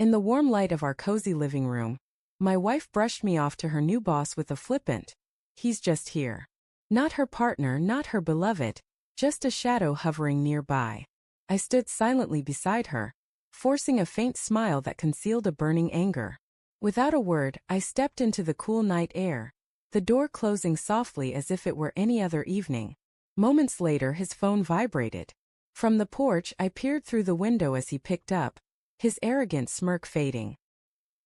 In the warm light of our cozy living room, my wife brushed me off to her new boss with a flippant, "He's just here." Not her partner, not her beloved, just a shadow hovering nearby. I stood silently beside her, forcing a faint smile that concealed a burning anger. Without a word, I stepped into the cool night air, the door closing softly as if it were any other evening. Moments later, his phone vibrated. From the porch, I peered through the window as he picked up, his arrogant smirk fading.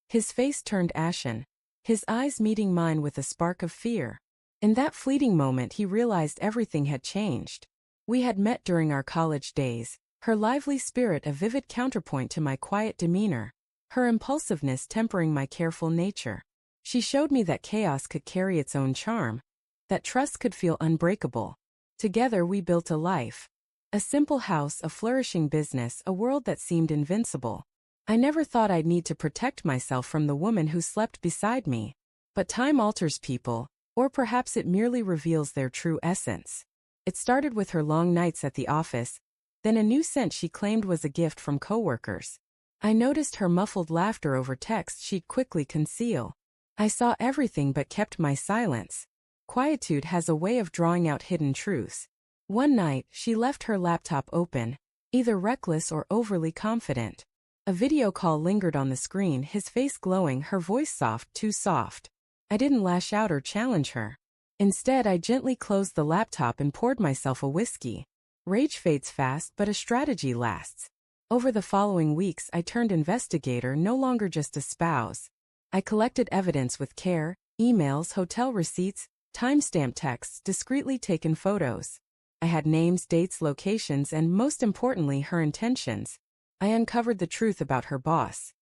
His face turned ashen, his eyes meeting mine with a spark of fear. In that fleeting moment, he realized everything had changed. We had met during our college days, her lively spirit a vivid counterpoint to my quiet demeanor, her impulsiveness tempering my careful nature. She showed me that chaos could carry its own charm, that trust could feel unbreakable. Together we built a life. A simple house, a flourishing business, a world that seemed invincible. I never thought I'd need to protect myself from the woman who slept beside me. But time alters people, or perhaps it merely reveals their true essence. It started with her long nights at the office, then a new scent she claimed was a gift from coworkers. I noticed her muffled laughter over text she'd quickly conceal. I saw everything but kept my silence. Quietude has a way of drawing out hidden truths. One night, she left her laptop open, either reckless or overly confident. A video call lingered on the screen, his face glowing, her voice soft, too soft. I didn't lash out or challenge her. Instead, I gently closed the laptop and poured myself a whiskey. Rage fades fast, but a strategy lasts. Over the following weeks, I turned investigator, no longer just a spouse. I collected evidence with care, emails, hotel receipts, timestamp texts, discreetly taken photos. I had names, dates, locations, and most importantly, her intentions. I uncovered the truth about her boss.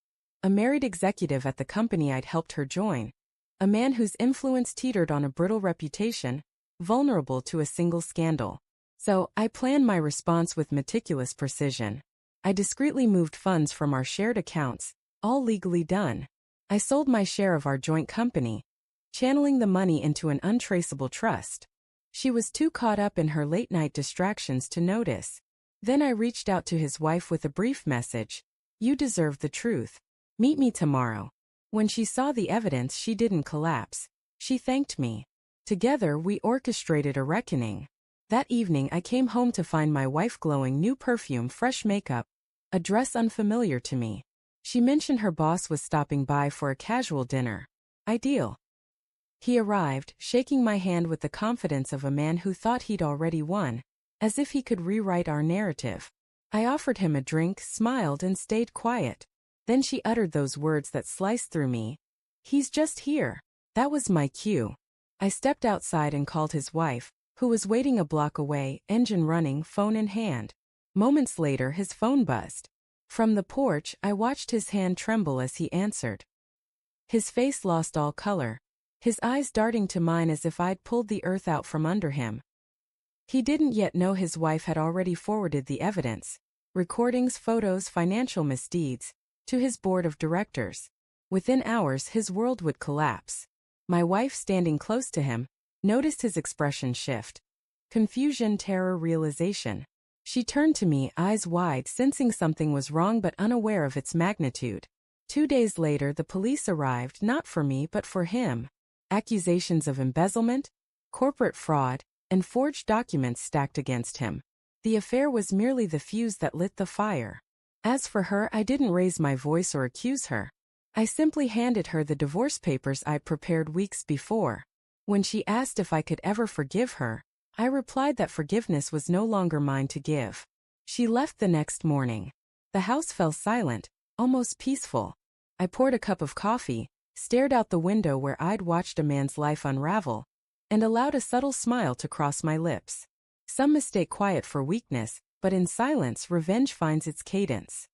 A married executive at the company I'd helped her join. A man whose influence teetered on a brittle reputation, vulnerable to a single scandal. So, I planned my response with meticulous precision. I discreetly moved funds from our shared accounts, all legally done. I sold my share of our joint company, channeling the money into an untraceable trust. She was too caught up in her late-night distractions to notice. Then I reached out to his wife with a brief message. "You deserve the truth. Meet me tomorrow." When she saw the evidence, she didn't collapse. She thanked me. Together, we orchestrated a reckoning. That evening, I came home to find my wife glowing, new perfume, fresh makeup, a dress unfamiliar to me. She mentioned her boss was stopping by for a casual dinner. Ideal. He arrived, shaking my hand with the confidence of a man who thought he'd already won, as if he could rewrite our narrative. I offered him a drink, smiled, and stayed quiet. Then she uttered those words that sliced through me. "He's just here." That was my cue. I stepped outside and called his wife, who was waiting a block away, engine running, phone in hand. Moments later, his phone buzzed. From the porch, I watched his hand tremble as he answered. His face lost all color, his eyes darting to mine as if I'd pulled the earth out from under him. He didn't yet know his wife had already forwarded the evidence, recordings, photos, financial misdeeds, to his board of directors. Within hours, his world would collapse. My wife, standing close to him, noticed his expression shift. Confusion, terror, realization. She turned to me, eyes wide, sensing something was wrong but unaware of its magnitude. 2 days later, the police arrived, not for me but for him. Accusations of embezzlement, corporate fraud, and forged documents stacked against him. The affair was merely the fuse that lit the fire. As for her, I didn't raise my voice or accuse her. I simply handed her the divorce papers I'd prepared weeks before. When she asked if I could ever forgive her, I replied that forgiveness was no longer mine to give. She left the next morning. The house fell silent, almost peaceful. I poured a cup of coffee, stared out the window where I'd watched a man's life unravel, and allowed a subtle smile to cross my lips. Some mistake quiet for weakness, but in silence, revenge finds its cadence.